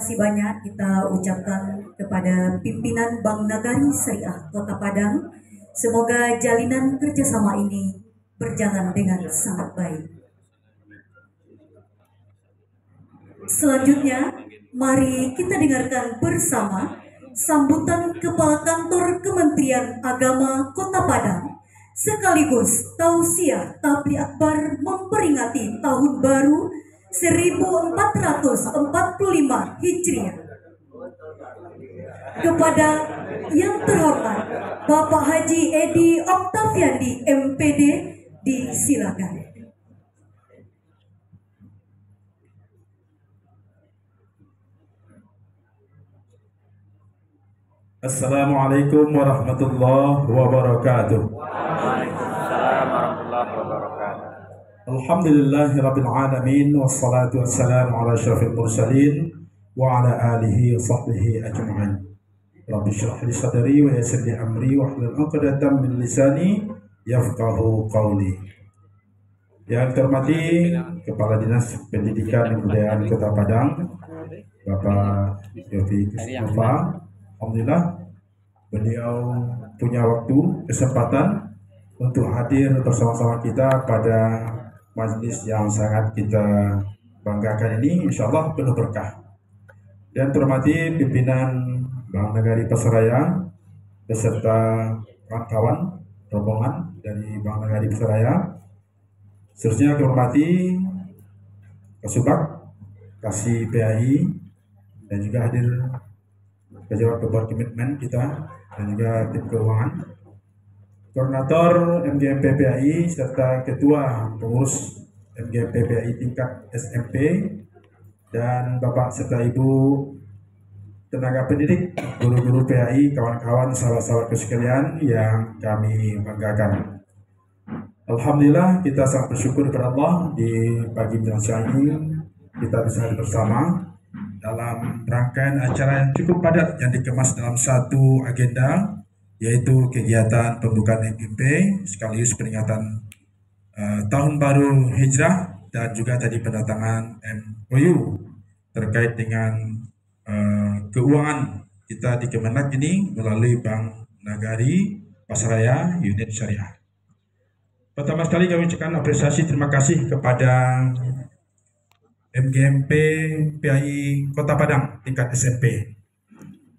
Terima kasih banyak kita ucapkan kepada pimpinan Bank Nagari Syariah Kota Padang. Semoga jalinan kerjasama ini berjalan dengan sangat baik. Selanjutnya, mari kita dengarkan bersama sambutan Kepala Kantor Kementerian Agama Kota Padang sekaligus tausiah tabligh akbar memperingati Tahun Baru 1445 Hijriah. Kepada yang terhormat Bapak Haji Edi Oktaviandi MPD, disilakan. Assalamualaikum warahmatullahi wabarakatuh. Waalaikumsalam warahmatullahi wabarakatuh. Alhamdulillahirabbil alamin wassalatu wassalamu ala asyrafil mursalin wa ala alihi wa sahbihi ajma'in. Rabbi shrah li sadri wa yassir li amri wahlul 'uqdatam min lisani yafqahu qawli. Yang terhormati Kepala Dinas Pendidikan dan Kebudayaan Kota Padang, Bapak Yofi Kusnova. Alhamdulillah beliau punya waktu, kesempatan untuk hadir bersama-sama kita pada majlis yang sangat kita banggakan ini, insya Allah penuh berkah. Dan terhormati pimpinan Bank Nagari Pasaraya beserta kawan-kawan rombongan dari Bank Nagari Pasaraya, seterusnya terhormati Kasubag, Kasih PAI, dan juga hadir pejabat komitmen kita dan juga tim keuangan, koordinator MGMP PAI serta ketua pengurus MGMP PAI tingkat SMP, dan Bapak serta Ibu tenaga pendidik, guru-guru PAI, kawan-kawan, sahabat-sahabatku sekalian yang kami banggakan. Alhamdulillah kita sangat bersyukur kepada Allah di pagi menjelang siang ini kita bisa hadir bersama dalam rangkaian acara yang cukup padat yang dikemas dalam satu agenda, yaitu kegiatan pembukaan MGMP sekaligus peringatan Tahun Baru Hijrah dan juga tadi pendatangan MOU terkait dengan keuangan kita di Kemenak ini melalui Bank Nagari Pasaraya Unit Syariah. Pertama sekali kami ucapkan apresiasi terima kasih kepada MGMP PAI Kota Padang tingkat SMP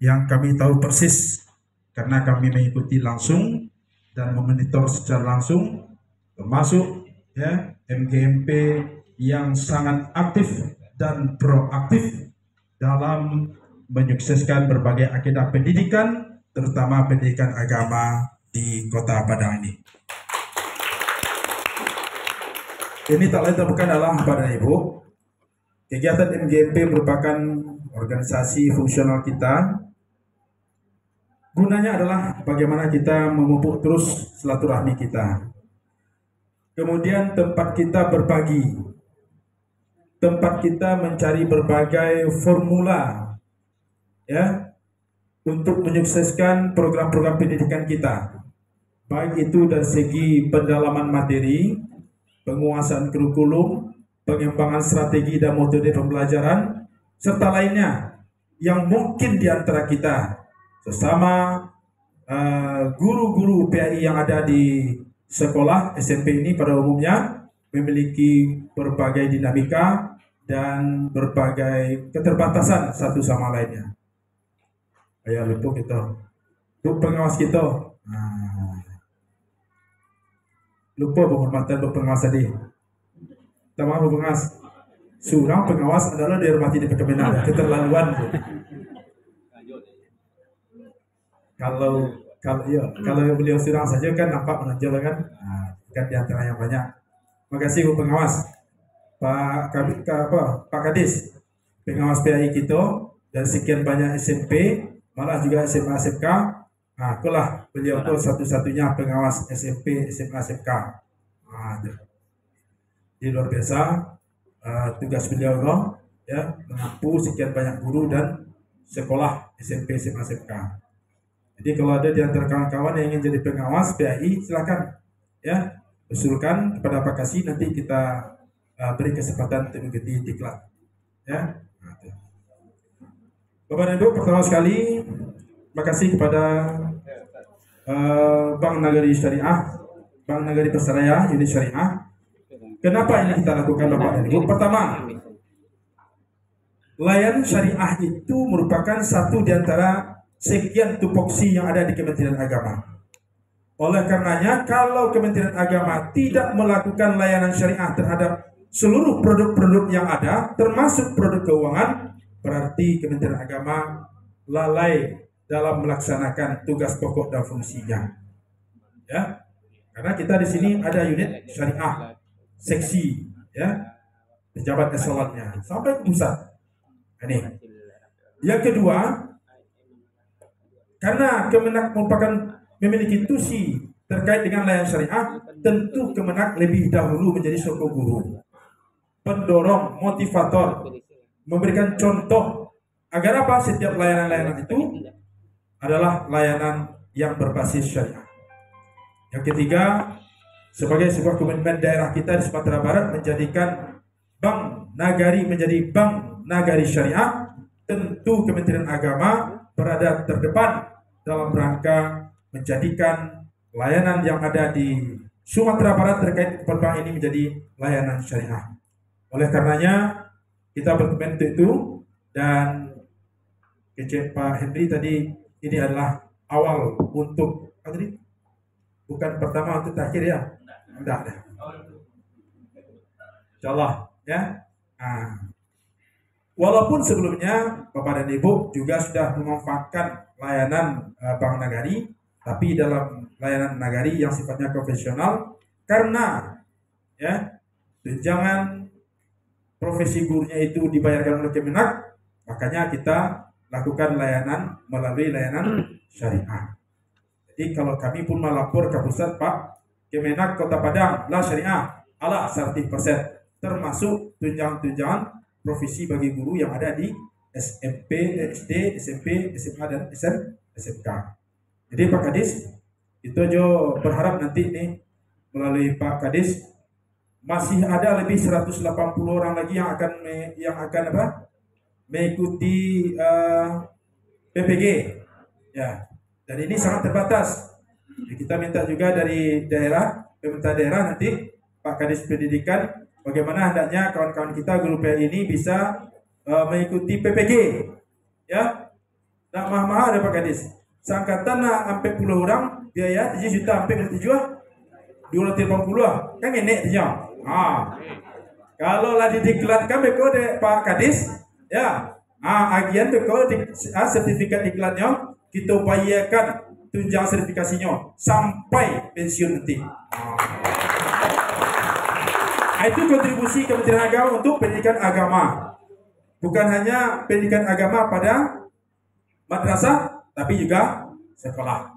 yang kami tahu persis karena kami mengikuti langsung dan memonitor secara langsung, termasuk ya MGMP yang sangat aktif dan proaktif dalam menyukseskan berbagai agenda pendidikan, terutama pendidikan agama di Kota Padang ini. Ini tak lain tak bukan adalah Bapak dan Ibu, kegiatan MGMP merupakan organisasi fungsional kita. Gunanya adalah bagaimana kita memupuk terus silaturahmi kita. Kemudian tempat kita berbagi, tempat kita mencari berbagai formula ya untuk menyukseskan program-program pendidikan kita. Baik itu dari segi pendalaman materi, penguasaan kurikulum, pengembangan strategi dan metode pembelajaran, serta lainnya yang mungkin di antara kita sesama guru-guru PAI yang ada di sekolah SMP ini pada umumnya memiliki berbagai dinamika dan berbagai keterbatasan satu sama lainnya. Ayo lupa kita, untuk pengawas kita, lupa penghormatan pengawas tadi. Sama pengawas, seorang pengawas adalah dihormati di Kemenak, keterlaluan. Kalau beliau seorang saja kan nampak menonjol kan, kan di antara yang banyak. Terima kasih Bu pengawas, Pak Kadis, pengawas PAI kita dan sekian banyak SMP, malah juga SMA SMK. Itulah beliau tuh satu-satunya pengawas SMP SMA SMK. Jadi luar biasa tugas beliau ya mengampu sekian banyak guru dan sekolah SMP SMA SMK. Jadi kalau ada di antara kawan-kawan yang ingin jadi pengawas PAI, silakan ya usulkan kepada Pak Kasih, nanti kita beri kesempatan untuk mengikuti diklat ya. Bapak dan Ibu, pertama sekali makasih kepada Bank Nagari Syariah, Bank Nagari Persaraya, Unit Syariah. Kenapa ini kita lakukan Bapak dan Ibu? Pertama, layanan syariah itu merupakan satu di antara sekian tupoksi yang ada di Kementerian Agama. Oleh karenanya, kalau Kementerian Agama tidak melakukan layanan syariah terhadap seluruh produk-produk yang ada, termasuk produk keuangan, berarti Kementerian Agama lalai dalam melaksanakan tugas pokok dan fungsinya. Ya, karena kita di sini ada unit syariah, seksi, ya, pejabat eselonnya sampai ke pusat. Ini. Yang kedua, karena Kemenak merupakan memiliki tusi terkait dengan layanan syariah, tentu Kemenak lebih dahulu menjadi soko guru, pendorong, motivator, memberikan contoh agar apa? Setiap layanan-layanan itu adalah layanan yang berbasis syariah. Yang ketiga, sebagai sebuah komitmen daerah kita di Sumatera Barat menjadikan Bank Nagari menjadi Bank Nagari Syariah, tentu Kementerian Agama berada terdepan dalam rangka menjadikan layanan yang ada di Sumatera Barat terkait bank ini menjadi layanan syariah. Oleh karenanya kita berkomitmen itu, dan Pak Henry tadi ini adalah awal untuk bukan pertama untuk terakhir ya, enggak ada. Insyaallah ya. Walaupun sebelumnya Bapak dan Ibu juga sudah memanfaatkan layanan Bank Nagari, tapi dalam layanan Nagari yang sifatnya konvensional, karena ya tunjangan profesi gurunya itu dibayarkan oleh Kemenak, makanya kita lakukan layanan melalui layanan syariah. Jadi kalau kami pun melapor ke pusat, Pak, Kemenak Kota Padang lah syariah ala 100%, termasuk tunjangan-tunjangan profesi bagi guru yang ada di SMP, SD, SMP, SMA dan SMK. Jadi Pak Kadis, itu Jo berharap nanti nih melalui Pak Kadis masih ada lebih 180 orang lagi yang akan mengikuti PPG ya. Dan ini sangat terbatas. Jadi kita minta juga dari pemerintah daerah nanti Pak Kadis Pendidikan, bagaimana hendaknya kawan-kawan kita guru PA ini bisa mengikuti PPG ya. Tak mahal-mahal ada Pak Kadis. Seangkatan sampai 10 orang biaya 7 juta sampai 280 kan enek dia. Kalau lah didiklatkan beko de Pak Kadis ya. Agian beko sertifikat iklannya kita upayakan tunjangan sertifikasinya sampai pensiun nanti. Itu kontribusi Kementerian Agama untuk pendidikan agama. Bukan hanya pendidikan agama pada madrasah, tapi juga sekolah.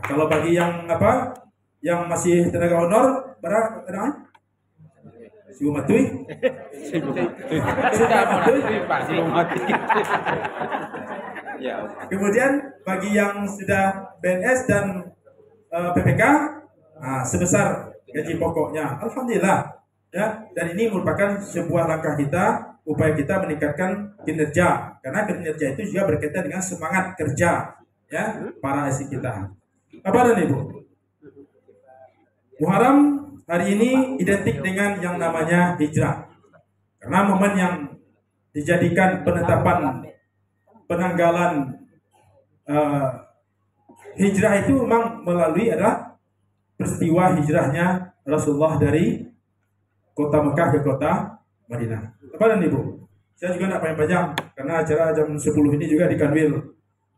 Kalau bagi yang masih tenaga honor, berapa? Siu matui. Kemudian bagi yang sudah BNS dan PPK, sebesar gaji pokoknya. Alhamdulillah. Ya, dan ini merupakan sebuah langkah kita, upaya kita meningkatkan kinerja, karena kinerja itu juga berkaitan dengan semangat kerja ya para asik kita. Bapak dan Ibu, Muharram hari ini identik dengan yang namanya hijrah, karena momen yang dijadikan penetapan penanggalan hijrah itu memang melalui adalah peristiwa hijrahnya Rasulullah dari kota Mekah ke kota Madinah. Bapak dan Ibu, saya juga tidak panjang karena acara jam 10 ini juga di Kanwil.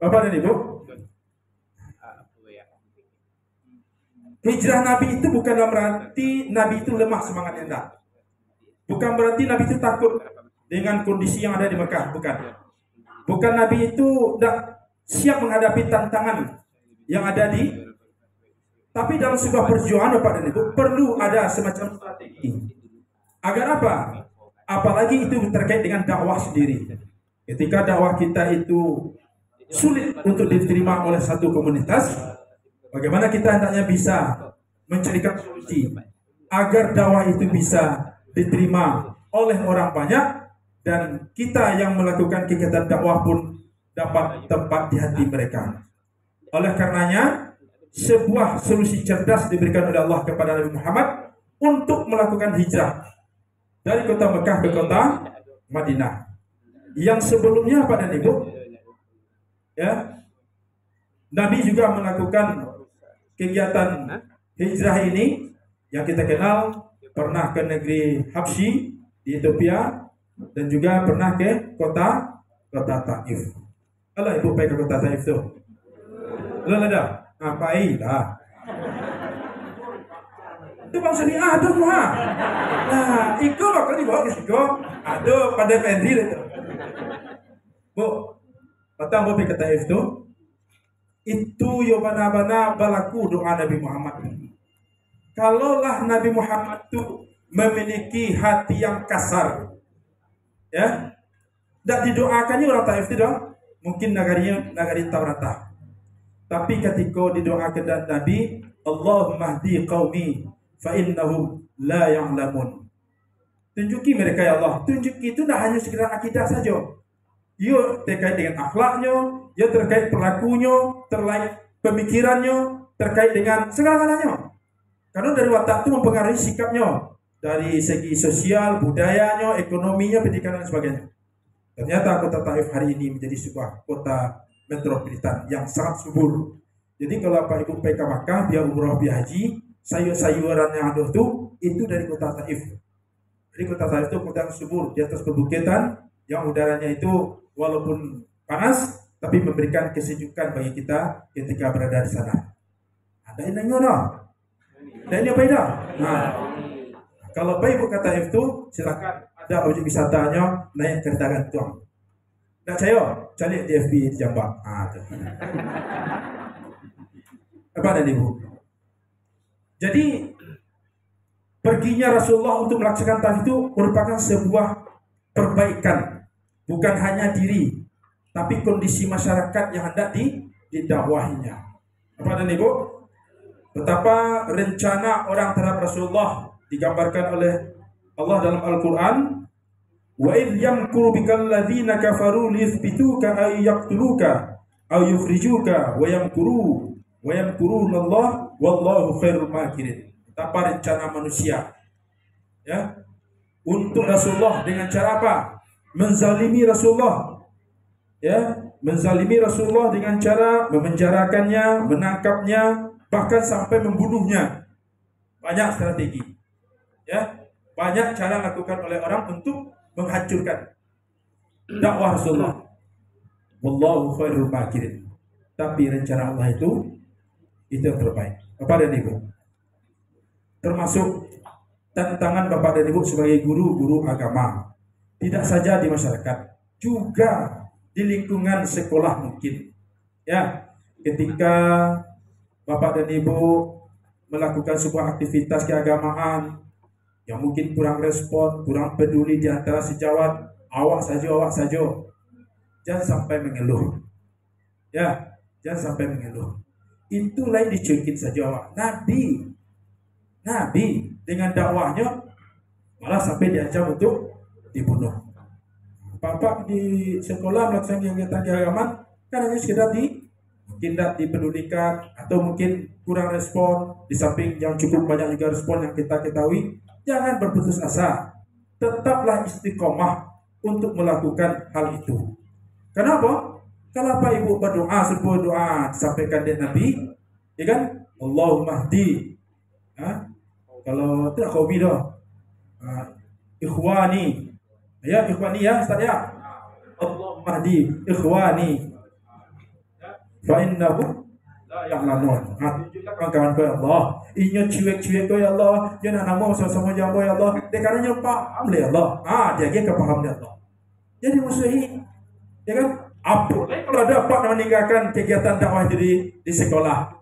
Bapak dan Ibu, hijrah Nabi itu bukan berarti Nabi itu lemah semangatnya, enggak. Bukan berarti Nabi itu takut dengan kondisi yang ada di Mekah, bukan. Bukan Nabi itu tidak siap menghadapi tantangan yang ada tapi dalam sebuah perjuangan Bapak dan Ibu perlu ada semacam strategi. Agar apa? Apalagi itu terkait dengan dakwah sendiri. Ketika dakwah kita itu sulit untuk diterima oleh satu komunitas, bagaimana kita hendaknya bisa mencarikan solusi agar dakwah itu bisa diterima oleh orang banyak, dan kita yang melakukan kegiatan dakwah pun dapat tempat di hati mereka. Oleh karenanya, sebuah solusi cerdas diberikan oleh Allah kepada Nabi Muhammad untuk melakukan hijrah dari kota Mekah ke kota Madinah. Yang sebelumnya pada Ibu, ya, Nabi juga melakukan kegiatan hijrah ini yang kita kenal, pernah ke negeri Habsyi di Ethiopia dan juga pernah ke kota Taif. Kalau Ibu pergi ke kota Taif tu, lalu ada ngapain lah? Itu bangsa ni ada semua. Nah, ikut kalau dibawa ke situ, ada pada pendiri itu. Bu, patang bu pergi ke Taif tu, itu yo bana-bana berlaku doa Nabi Muhammad. Kalaulah Nabi Muhammad tu memiliki hati yang kasar, ya, tak didoakannya orang Taif itu dong, mungkin nagari Taurata. Tapi ketika didoakan dan Nabi, Allahumma hdi qaumi fa innahum la ya'lamun. Tunjuki mereka ya Allah. Tunjuki itu dah hanya sekedar akidah saja. Ia terkait dengan akhlaknya, ia terkait perlakunya, terkait pemikirannya, terkait dengan segala-galanya. Karena dari watak itu mempengaruhi sikapnya, dari segi sosial, budayanya, ekonominya, pendidikan dan sebagainya. Ternyata kota Taif hari ini menjadi sebuah kota metropolitan yang sangat subur. Jadi kalau Pak Ibu pergi ke Makkah, biar umrah, biar haji, sayur-sayuran yang ada itu dari kota Taif. Jadi kota Taif itu kota yang subur di atas perbukitan, yang udaranya itu walaupun panas, tapi memberikan kesejukan bagi kita ketika berada di sana. Ada yang nanya, dan ini apa itu? Nah, kalau Pak Ibu ke Taif itu, silakan ada objek wisatanya naik kereta gantung. Tak percaya, cari di FB di Jambak. Apa ada Ibu? Jadi perginya Rasulullah untuk melaksanakan Taif itu merupakan sebuah perbaikan, bukan hanya diri, tapi kondisi masyarakat yang hendak didakwahinya. Apa ada Ibu? Betapa rencana orang terhadap Rasulullah digambarkan oleh Allah dalam Al-Quran. Wa idh yamkuru bikal ladzina kafaru liyuthbituka ay yaqtuluka aw yukhrijuka wa yamkurunallah wallahu khairul makirin. Betapa rencana manusia, ya, untuk Rasulullah dengan cara apa? Menzalimi Rasulullah, ya, menzalimi Rasulullah dengan cara memenjarakannya, menangkapnya, bahkan sampai membunuhnya. Banyak strategi, ya, banyak cara lakukan oleh orang untuk menghancurkan dakwah Rasulullah. Wallahu khairul makirin. Tapi rencana Allah itu yang terbaik. Bapak dan Ibu, termasuk tantangan Bapak dan Ibu sebagai guru-guru agama, tidak saja di masyarakat, juga di lingkungan sekolah mungkin. Ya, ketika Bapak dan Ibu melakukan sebuah aktivitas keagamaan yang mungkin kurang respon, kurang peduli di antara sejawat, awak saja. Jangan sampai mengeluh. Ya, jangan sampai mengeluh. Itu lain dicuekin saja awak. Nabi dengan dakwahnya malah sampai diancam untuk dibunuh. Bapak di sekolah melaksanakan kegiatan keagamaan kan hanya sekedar mungkin tidak dipedulikan atau mungkin kurang respon, di samping yang cukup banyak juga respon yang kita ketahui. Jangan berputus asa, tetaplah istiqomah untuk melakukan hal itu. Kenapa? Kalau Pak Ibu berdoa, sebuah doa disampaikan dari Nabi, ya kan? Allahumma hdi. Kalau tidak kau bidah, ikhwani, ya ikhwani ya, Ustaz ya. Allahumma hdi ikhwani, fa innahum la ya'lamun. Tunjukkan kawan-kawan kau ya Allah. Inyo cuek-cuek kau ya Allah. Jangan nama sama-sama jambo ya Allah. Dia karena paham ya Allah. Dia kepaham ya Allah. Jadi musuhi, ya kan? Apa kalau dapat meninggalkan kegiatan dakwah di sekolah,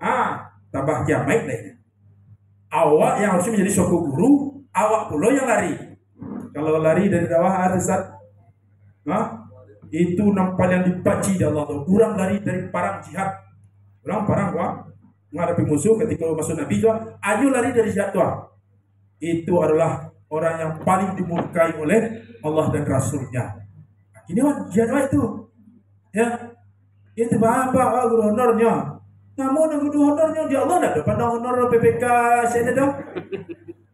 tambah kiamat lainnya. Awak yang harus menjadi suku guru, awak pula yang lari. Kalau lari dari dakwah Ustaz, itu nampak yang dipaci di Allah. Kurang lari dari perang jihad, kurang perang menghadapi musuh ketika masuk Nabi itu, ayo lari dari jihad tua. Itu adalah orang yang paling dimurkai oleh Allah dan Rasulnya. Ini jihad itu. Ya, Itu apa guru honornya. Namun guru honornya di Allah tidak ada pandang honor PPK saya dong.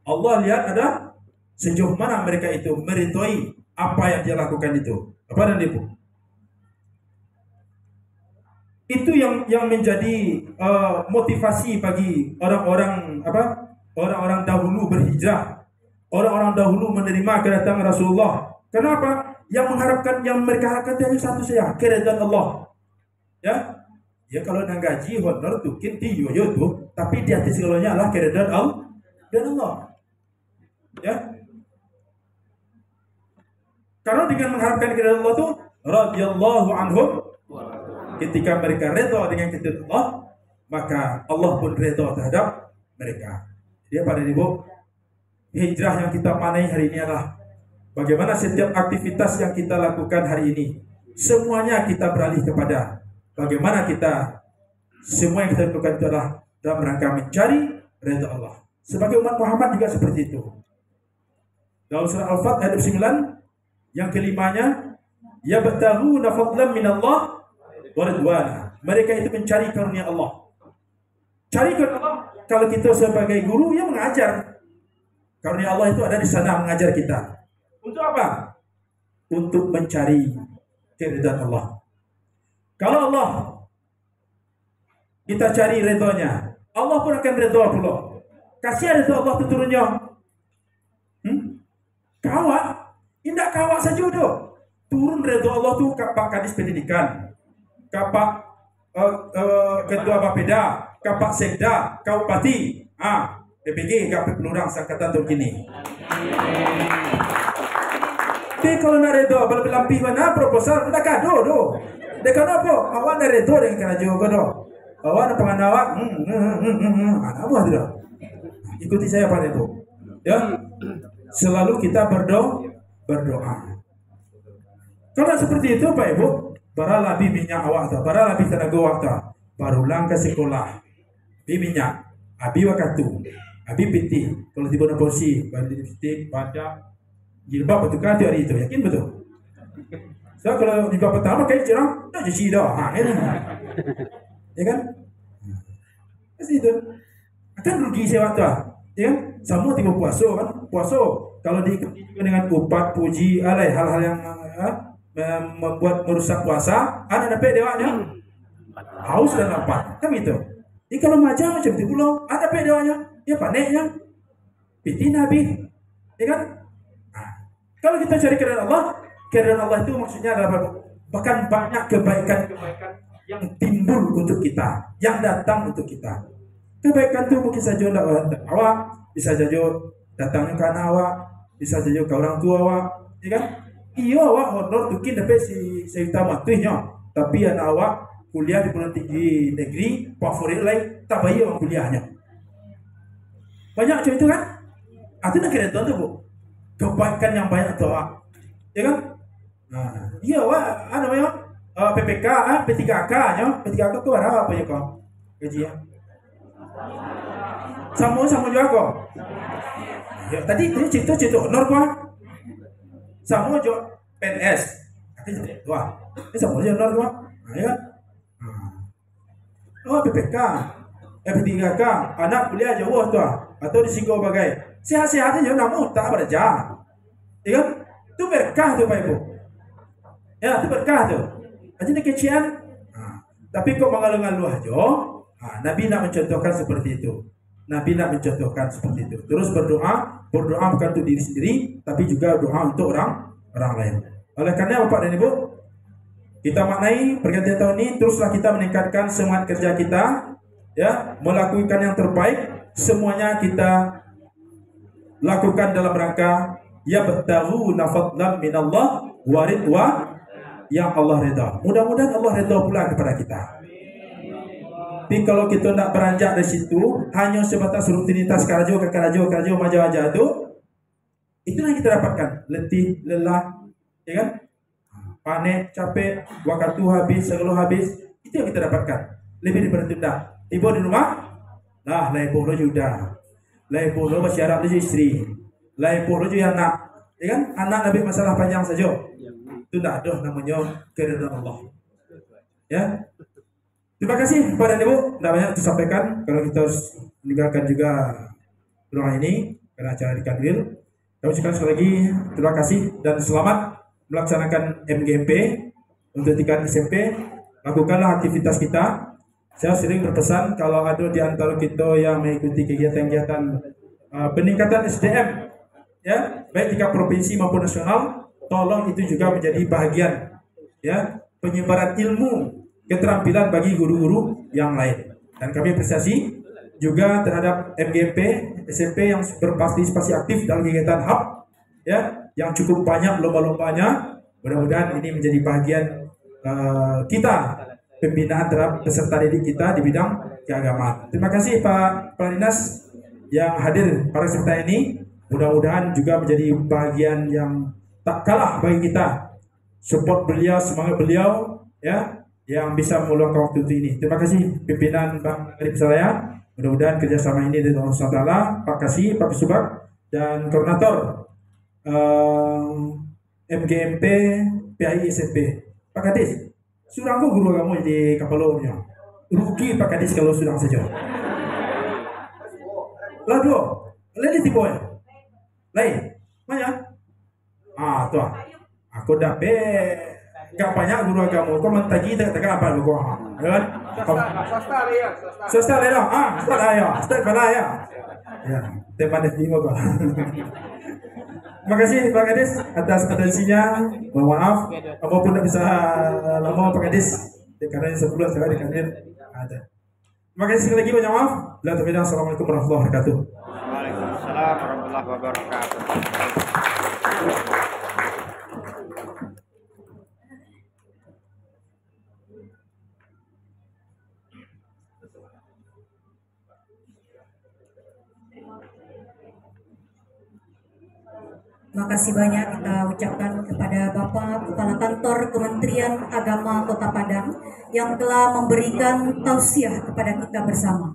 Allah lihat ada sejauh mana mereka itu meritoi apa yang dia lakukan itu. Apa dan ibu? Itu yang menjadi motivasi bagi orang-orang orang-orang dahulu berhijrah, orang-orang dahulu menerima kedatangan Rasulullah. Kenapa? Yang mereka harapkan hanya satu saja, keridhaan Allah. Ya kalau nang gaji honor tuh kinti yo tuh, tapi di hati segalanya adalah keridhaan Allah dan Allah. Ya. Karena dengan mengharapkan keridhaan Allah tuh radhiyallahu anhum, ketika mereka redha dengan keridhaan Allah, maka Allah pun redha terhadap mereka. Jadi pada ibu, hijrah yang kita panai hari ini adalah bagaimana setiap aktivitas yang kita lakukan hari ini, semuanya kita beralih kepada bagaimana kita semua yang kita lakukan itu adalah dalam rangka mencari ridha Allah. Sebagai umat Muhammad juga seperti itu. Dalam surah Al-Fat ayat 9 yang kelimanya, yabtaghuna fadlan minallah wa ridwana. Mereka itu mencari karunia Allah. Cari karunia Allah. Kalau kita sebagai guru yang mengajar, karunia Allah itu ada di sana mengajar kita. Untuk apa? Untuk mencari keridhaan Allah. Kalau Allah kita cari redanya, Allah pun akan redha pula. Kasih redha Allah turunnya. Kawak, indah kawak saja tu. Turun redha Allah tu kapak kadis pendidikan, kapak ketua Bapeda, kapak sekda, kaupati, PPG, kapak pelurang Angkatan Turkini. Tapi kalau nak redha, kalau berlampih mana proposal, nak kado do. Dekat apa? Awak nak redha dengan kena juga do. Awak nak pengen awak, apa tu? Ikuti saya Pak Ibu. Ya, selalu kita berdoa. Kalau seperti itu Pak Ibu, bara lebih minyak awak tu, bara lebih tenaga awak tu, barulang ke sekolah. Bi minyak, abi wakatu, abi piti. Kalau tiba nak porsi, balik lipstick, baca, jilbab betul kan hari itu, yakin betul? So kalau jilbab pertama kayak cerang, dah jadi dah, ini. Ya kan? Pasti itu akan rugi sewa tu, ya kan? Semua tiba puasa kan? Puasa kalau diikuti dengan upat, puji, alai hal-hal yang membuat merusak puasa, ada dapat dewanya haus dan lapar, kan gitu. Jadi kalau macam itu pulau, ada dapat dewanya, ya paneknya, piti nabi, ya kan? Nah, kalau kita cari keridhaan Allah itu maksudnya adalah bahkan banyak kebaikan-kebaikan yang timbul untuk kita, yang datang untuk kita. Kebaikan itu mungkin saja awak, bisa saja datangnya karena awak, bisa saja ke orang tua awak, ya kan? Iya awak honor tukin dapat si utama tuhnya, tapi anak awak kuliah di perguruan tinggi negeri favorit lain, tak baik orang kuliahnya. Banyak macam itu kan? Itu nak kira tu bu, kebaikan yang banyak tu awak, ya kan? Nah, iya awak ada banyak PPK, P3K nya, P3K tu berapa ya kau? Gaji ya? Sama juga kok. Ya, tadi cerita honor kok. Sama juga PNS. Wah, ini sama aja honor kok. Nah, ya kan? Oh, PPK, P3K, anak kuliah jauh tu atau di Singgo bagai. Sehat-sehat aja namun tak berjaya. Ya kan? Itu berkah tu Pak Ibu. Ya, itu berkah tu. Aja nak kecian. Tapi kok mengalu-ngalu aja. Nabi nak mencontohkan seperti itu. Nabi nak mencontohkan seperti itu. Terus berdoa bukan untuk diri sendiri, tapi juga doa untuk orang lain. Oleh karena Bapak dan Ibu, kita maknai pergantian tahun ini, teruslah kita meningkatkan semangat kerja kita, ya, melakukan yang terbaik. Semuanya kita lakukan dalam rangka yabtaghuna fadlan minallah wa ridwan, yang Allah redha. Mudah-mudahan Allah redha pula kepada kita. Tapi kalau kita nak beranjak dari situ hanya sebatas rutinitas karajo maja itu, itulah yang kita dapatkan. Letih, lelah, ya kan? Panik, capek, waktu habis, segala habis, itu yang kita dapatkan. Lebih daripada itu dah. Ibu di rumah, lah laibuh lo juga, laibuh lo bersyarat lo istri, laibuh lo juga anak, ya kan? Anak lebih masalah panjang saja. Itu tak ada namanya keridhaan Allah. Ya, Terima kasih Bapak dan Ibu, tidak banyak disampaikan kalau kita harus meninggalkan juga ruangan ini karena acara di Kanwil. Kami ucapkan sekali lagi terima kasih dan selamat melaksanakan MGMP untuk tingkat SMP. Lakukanlah aktivitas kita. Saya sering berpesan kalau ada di antara kita yang mengikuti kegiatan-kegiatan peningkatan SDM, ya baik tingkat provinsi maupun nasional, tolong itu juga menjadi bahagian, ya penyebaran ilmu keterampilan bagi guru-guru yang lain. Dan kami apresiasi juga terhadap MGMP SMP yang berpartisipasi aktif dalam kegiatan hub, ya yang cukup banyak lomba-lombanya. Mudah-mudahan ini menjadi bagian kita pembinaan terhadap peserta didik kita di bidang keagamaan. Terima kasih Pak Kepala Dinas yang hadir pada kesempatan ini. Mudah-mudahan juga menjadi bagian yang tak kalah bagi kita. Support beliau, semangat beliau, ya yang bisa meluangkan waktu ini. Terima kasih pimpinan Bang Arif saya. Mudah-mudahan kerjasama ini dari Allah SWT. Pak Kasih, Pak Kesubag, dan koordinator MGMP PAI SMP Pak Kadis. Sudah aku guru kamu di Kapalornya. Rugi Pak Kadis kalau sudah saja. Lalu, lain tipe ya. Lain, mana? Tuh. Aku dah gak banyak guru agama. Kau mentagi tak apa lu kau? Kan? Swasta lah. Swasta ya. Ya, teman di kau. Terima kasih Pak Kadis atas atensinya. Mohon maaf apapun tidak bisa lama Pak Kadis karena ini sebulan sekali di kantor ada. Terima kasih sekali lagi, banyak maaf. Assalamualaikum warahmatullahi wabarakatuh. Waalaikumsalam warahmatullahi wabarakatuh. Makasih banyak kita ucapkan kepada Bapak Kepala Kantor Kementerian Agama Kota Padang yang telah memberikan tausiah kepada kita bersama.